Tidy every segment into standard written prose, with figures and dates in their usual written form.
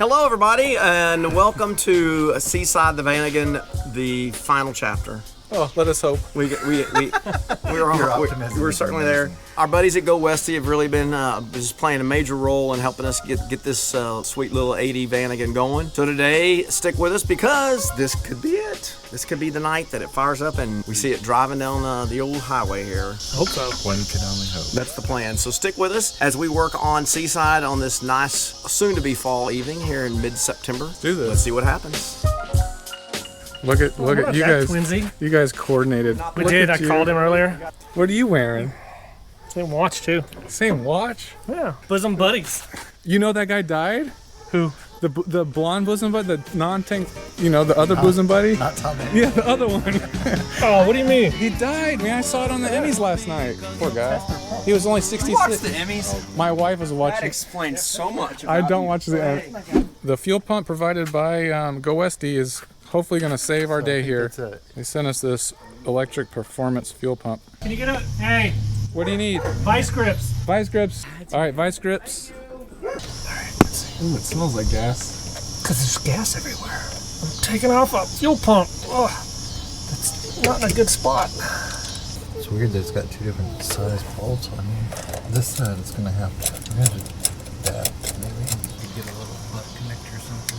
Hello, everybody, and welcome to Seaside the Vanagon, the final chapter. Oh, let us hope. We're certainly there. Our buddies at GoWesty have really been just playing a major role in helping us get this sweet little 80 Vanagon going. So today, stick with us because this could be it. This could be the night that it fires up and we see it driving down the old highway here. Hope so. One can only hope. That's the plan. So stick with us as we work on Seaside on this nice, soon-to-be fall evening here in mid-September. Do this. Let's see what happens. Look at you guys. Twinsy. You guys coordinated. We did. I called him earlier. What are you wearing? Same watch too. Same watch? Yeah. Bosom buddies. You know that guy died? Who? The blonde bosom buddy, the non-tank, the other bosom buddy? Not Tommy. Yeah, the other one. Oh, what do you mean? He died, man. I saw it on the Emmys last night. Poor guy. He was only 66. You watched the Emmys? My wife was watching. That explains so much about I don't you. watch the fuel pump provided by GoWesty is hopefully going to save our day here. That's it. They sent us this electric performance fuel pump. Can you get a hey? What do you need? Vice grips. Vice grips. All right, vice grips. Ooh, it smells like gas. Cause there's gas everywhere. I'm taking off a fuel pump. Oh, that's not in a good spot. It's weird that it's got two different size bolts on here. This side is gonna have that. Maybe we could get a little butt connector or something.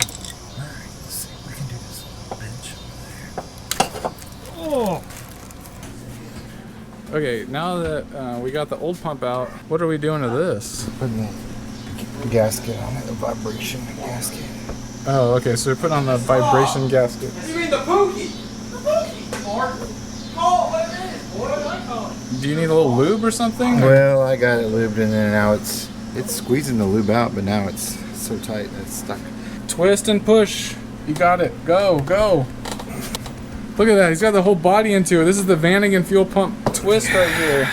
Alright, let's see. We can do this little bench. Oh, Okay, now that we got the old pump out, what are we doing to this? Putting the gasket on it, the vibration gasket. Oh, okay, so we're putting on the vibration gasket. You mean the Pookie? The Pookie, Martin. Call what it is, boy. What I call it. Do you need a little lube or something? Well, I got it lubed in and now it's squeezing the lube out, but now it's so tight that it's stuck. Twist and push. You got it. Go, go. Look at that. He's got the whole body into it. This is the Vanagon fuel pump twist right here.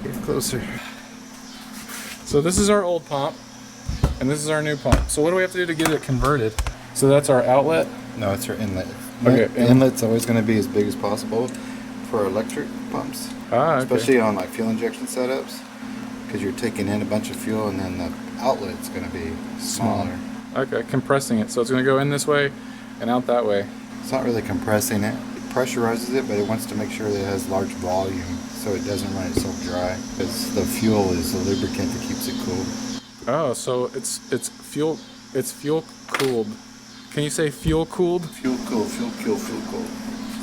Get closer. So this is our old pump, and this is our new pump. So what do we have to do to get it converted? So that's our outlet. No, it's our inlet. Okay, The inlet's always going to be as big as possible for electric pumps, Ah, okay. especially on like fuel injection setups, because you're taking in a bunch of fuel and then the outlet's going to be smaller. Okay, compressing it. So it's going to go in this way and out that way. It's not really compressing it. It pressurizes it, but it wants to make sure that it has large volume so it doesn't run itself dry, because the fuel is the lubricant that keeps it cool. Oh, so it's fuel cooled. Can you say fuel cooled? Fuel cool, fuel cool, fuel cool.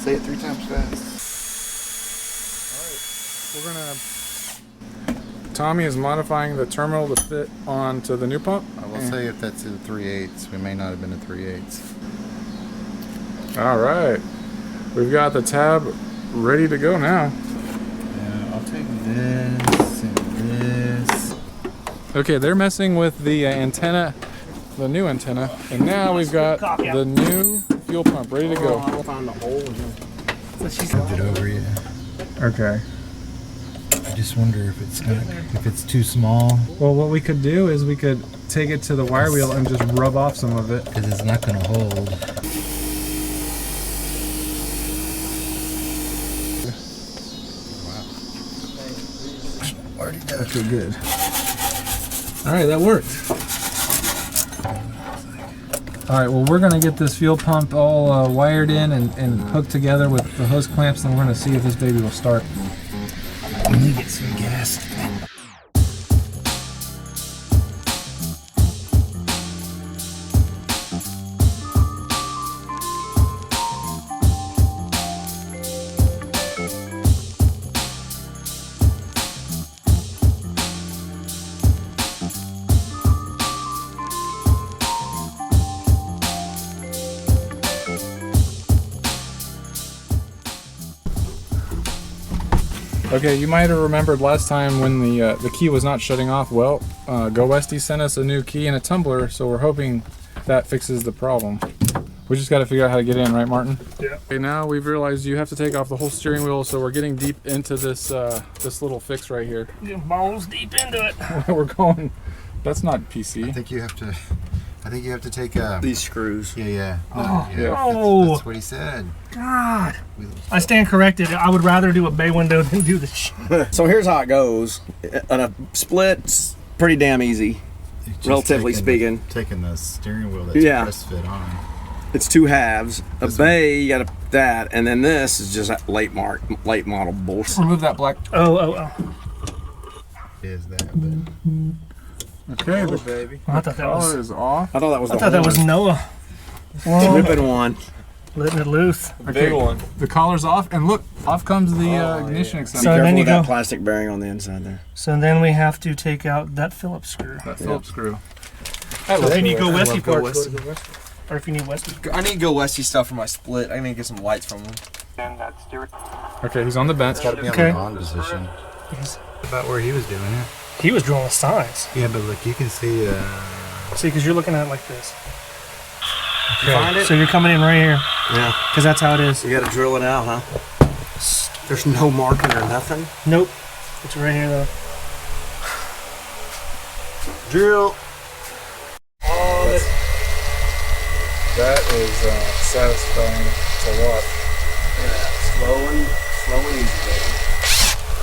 Say it 3 times fast. We're gonna. Tommy is modifying the terminal to fit onto the new pump. I will say if that's in 3/8, we may not have been in 3/8. All right, we've got the tab ready to go now. Yeah, I'll take this and this. Okay, they're messing with the antenna, the new antenna, and now we've got the new fuel pump ready to go. I'll find the hole. so she's Flip it over, yeah. Okay. I just wonder if it's too small, Well, what we could do is we could take it to the wire wheel and just rub off some of it. because it's not going to hold. Wow. Already done. Okay, good. All right, that worked. All right, well, we're gonna get this fuel pump all wired in and hooked together with the hose clamps, and we're gonna see if this baby will start. We need to get some gas. Okay, you might have remembered last time when the key was not shutting off. Well, GoWesty sent us a new key and a tumbler, so we're hoping that fixes the problem. We just got to figure out how to get in, right, Martin? Yeah. Okay, now we've realized you have to take off the whole steering wheel, so we're getting deep into this this little fix right here. getting balls deep into it. We're going. That's not PC. I think you have to take These screws. Yeah. Oh, yeah. That's what he said. God. I stand corrected. I would rather do a bay window than do the shit. So here's how it goes. On a split, it's pretty damn easy. just relatively speaking. Taking the steering wheel that's press fit on. It's two halves. A bay, you got that, and then this is just late model bullshit. Remove that black. Oh. Is that? But Okay, the baby. I thought that was. Collar is off. I thought that was. I thought that was Noah. Ripping one. Letting it loose. Okay, the collar's off, and look, off comes the ignition Be extender. So careful then you with that go- plastic bearing on the inside there. So then we have to take out that Phillips screw. That Phillips screw. So if you need GoWesty Go parts, Westy. go to GoWesty. Or if you need Westy. I need GoWesty stuff for my split. I need to get some lights from them. Okay, he's on the bench. gotta be Okay. on the on position. He's- About where he was doing it. He was drawing size. Yeah, but look, you can see. See, because you're looking at it like this. Find it? So you're coming in right here, Yeah. because that's how it is. You got to drill it out, huh? There's no marking or nothing. Nope. It's right here though. Drill. Oh, That is satisfying to watch. Slow and easy, baby.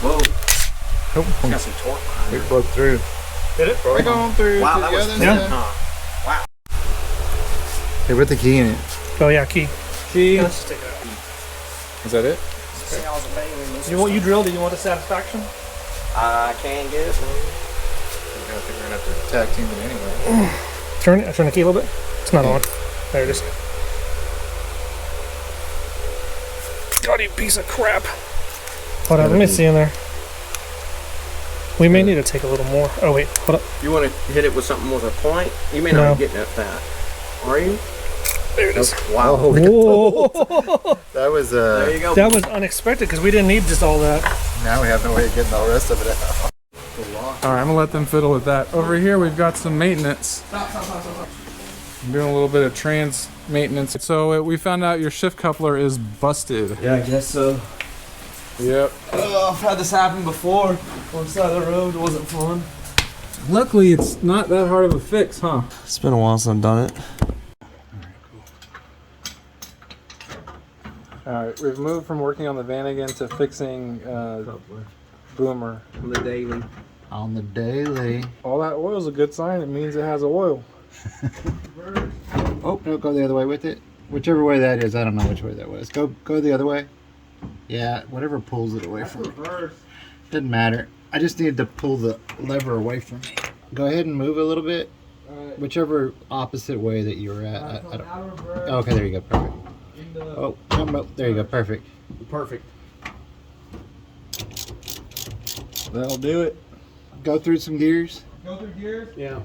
Whoa. Oh, Got some torque behind it it. broke through. did it? We're going through Wow, to that the was other Yeah. side. Hey, with the key in it. Oh yeah, key. Key. Let's just take it out. Is that it? You want you drilled it? You want a satisfaction? I can get it. I think we're gonna have to tag team it anyway. Turn it. Turn the key a little bit. It's not on. There it is. God, you piece of crap. Hold on, let me see in there. We may need to take a little more. Oh wait, hold up. You want to hit it with something with a point? You may No. not be getting at that. Are you? There it is. Wow. Whoa. That was There you go. That was unexpected because we didn't need just all that. now we have no way of getting all the rest of it out. All right, I'm gonna let them fiddle with that. Over here, we've got some maintenance. I'm doing a little bit of trans maintenance. So we found out your shift coupler is busted. Yeah, I guess so. Yep. Oh, I've had this happen before. On the side of the road, it wasn't fun. Luckily, it's not that hard of a fix, huh? It's been a while since I've done it. All right, we've moved from working on the Vanagon to fixing Boomer. On the daily. On the daily. All that oil is a good sign. It means it has oil. Oh, no, go the other way with it. Whichever way that is, I don't know which way that was. Go the other way. Yeah, whatever pulls it away from me. Doesn't matter. I just need to pull the lever away from me. Go ahead and move a little bit. Whichever opposite way that you were at. I don't... Oh, okay, there you go. Perfect. Oh, no, there you go. Perfect. Perfect. That'll do it. Go through some gears. Go through gears? Yeah.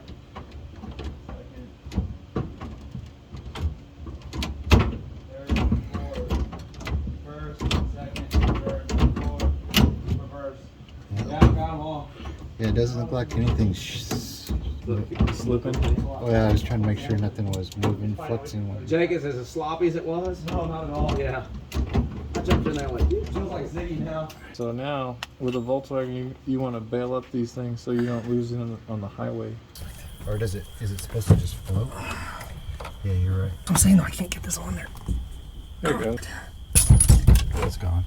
Yeah, it doesn't look like anything. Slipping. Oh yeah, I was trying to make sure nothing was moving, flexing. Jake, is it as sloppy as it was? No, not at all. Yeah. I jumped in there like, Feels like Ziggy now. So now, with a Volkswagen, you want to bail up these things so you don't lose it on the highway. Or is it supposed to just float? Yeah, you're right. I'm saying though, I can't get this on there. There you go. It's gone.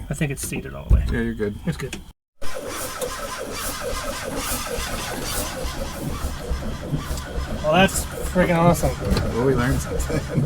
I think it's seated all the way. Yeah, you're good. It's good. Well, that's freaking awesome. Well, we learned something.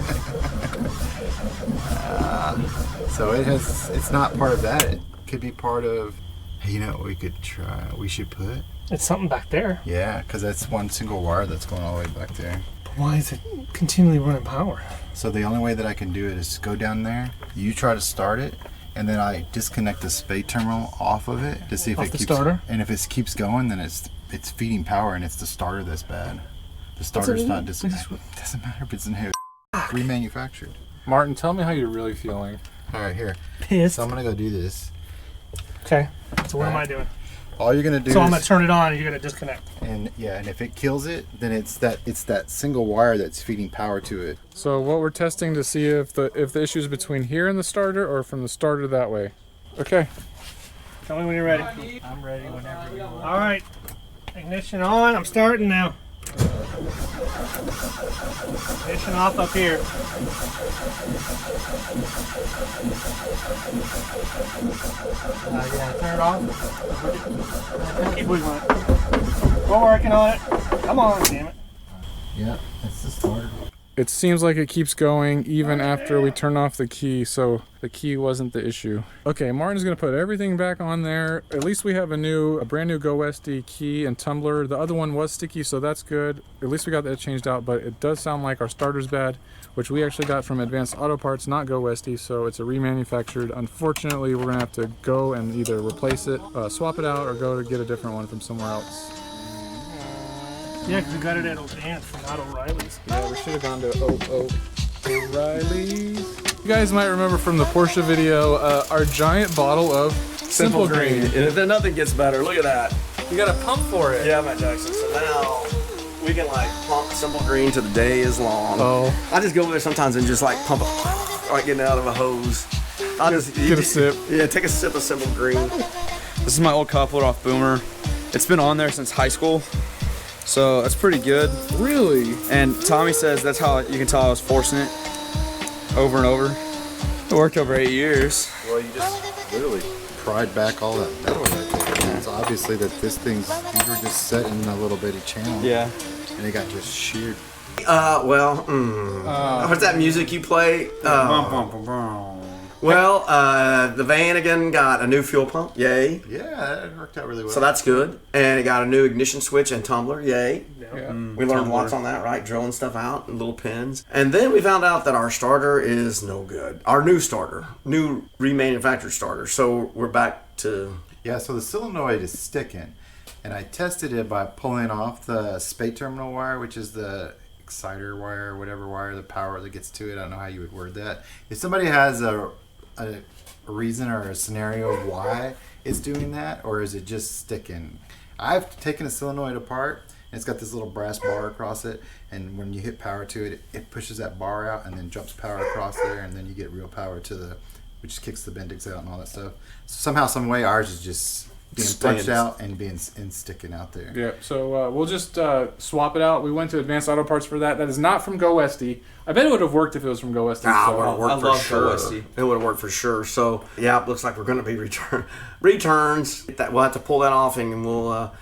So it's not part of that. It could be part of. Hey, you know what we could try? We should put. It's something back there. Yeah, because that's one single wire that's going all the way back there. But why is it continually running power? So the only way that I can do it is go down there. You try to start it, and then I disconnect the spade terminal off of it to see if Off it the keeps. starter? And if it keeps going, then it's feeding power, and it's the starter that's bad. The starter's not disconnected. Doesn't matter if it's in here. Remanufactured. Martin, tell me how you're really feeling. All right, here. Pissed. So I'm gonna go do this. Okay. So what am I doing? All you're gonna do So is, I'm gonna turn it on and you're gonna disconnect. and if it kills it, then it's that single wire that's feeding power to it. So what we're testing to see if the issue is between here and the starter or from the starter that way. Okay. Tell me when you're ready. I'm ready whenever you want. All right. Ignition on. I'm starting now. Finishing off up here. Yeah, turn it off. Keep wiggling it. We're working on it. Come on, damn it. Yeah, it's the starter. It seems like it keeps going even after we turn off the key, so the key wasn't the issue. Okay, Martin's gonna put everything back on there. At least we have a brand new GoWesty key and tumbler. The other one was sticky, so that's good. At least we got that changed out, but it does sound like our starter's bad, which we actually got from Advanced Auto Parts, not GoWesty, so it's a remanufactured. Unfortunately, we're gonna have to go and either replace it, swap it out, or go to get a different one from somewhere else. Yeah, because we got it at O'Dance from not O'Reilly's. Yeah, we should have gone to O'Reilly's. You guys might remember from the Porsche video, our giant bottle of Simple Green. And if nothing gets better, look at that. You got a pump for it. Yeah, Matt Jackson. So now we can like pump Simple Green till the day is long. Oh. I just go over there sometimes and just like pump it, like getting out of a hose. I'll just Get a sip. Yeah, take a sip of Simple Green. This is my old coupler off Boomer. It's been on there since high school, so that's pretty good. Really? And Tommy says that's how you can tell I was forcing it over and over. It worked over 8 years. Well, you just literally pried back all that metal right there. It's obviously that this thing's, you were just setting a little bitty channel. Yeah. And it got just sheared. What's that music you play? Well, the Vanagon got a new fuel pump, yay. Yeah, it worked out really well. So that's good. And it got a new ignition switch and tumbler, yay. Yeah. We learned lots on that, right? Drilling stuff out and little pins. And then we found out that our starter is no good. Our new starter, new remanufactured starter. So we're back to... Yeah, so the solenoid is sticking. And I tested it by pulling off the spate terminal wire, which is the exciter wire, whatever wire, the power that gets to it. I don't know how you would word that. If somebody has a reason or a scenario of why it's doing that, or is it just sticking? I've taken a solenoid apart, and it's got this little brass bar across it, and when you hit power to it, it pushes that bar out and then jumps power across there, and then you get real power to the, which kicks the Bendix out and all that stuff. Somehow, some way, ours is just being punched out and sticking out there. Yeah, so we'll just swap it out. We went to Advanced Auto Parts for that. That is not from GoWesty. I bet it would have worked if it was from GoWesty. Ah, so, it would have worked I for love sure. GoWesty. It would have worked for sure. So, yeah, it looks like we're going to be returns. We'll have to pull that off, and we'll...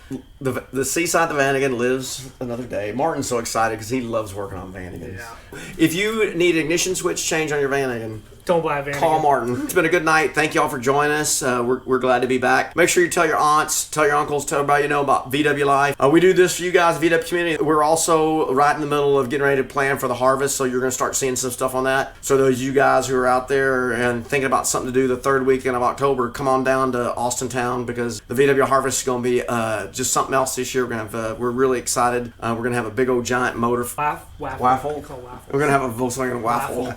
the Seaside the Vanagon lives another day. Martin's so excited because he loves working on Vanagons. Yeah. If you need ignition switch change on your Vanagon, Don't buy a Vanagon. call Martin. It's been a good night. Thank y'all for joining us. We're glad to be back. Make sure you tell your aunts, tell your uncles, tell everybody you know about VW Life. We do this for you guys, VW community. We're also right in the middle of getting ready to plan for the harvest, so you're going to start seeing some stuff on that. So those of you guys who are out there and thinking about something to do the third weekend of October, come on down to Austin Town because the VW harvest is going to be just something else this year. We're really excited. We're going to have a big old giant motor. Waffle. You call it waffle. We're going to have a Volkswagen waffle.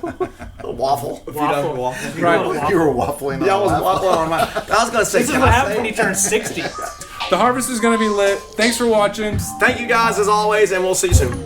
A waffle. Waffle. Right. You were waffling Yeah, I on was the laptop. waffling on my... I was going to say... This is what happens when you turn 60. The harvest is going to be lit. Thanks for watching. Thank you guys as always, and we'll see you soon.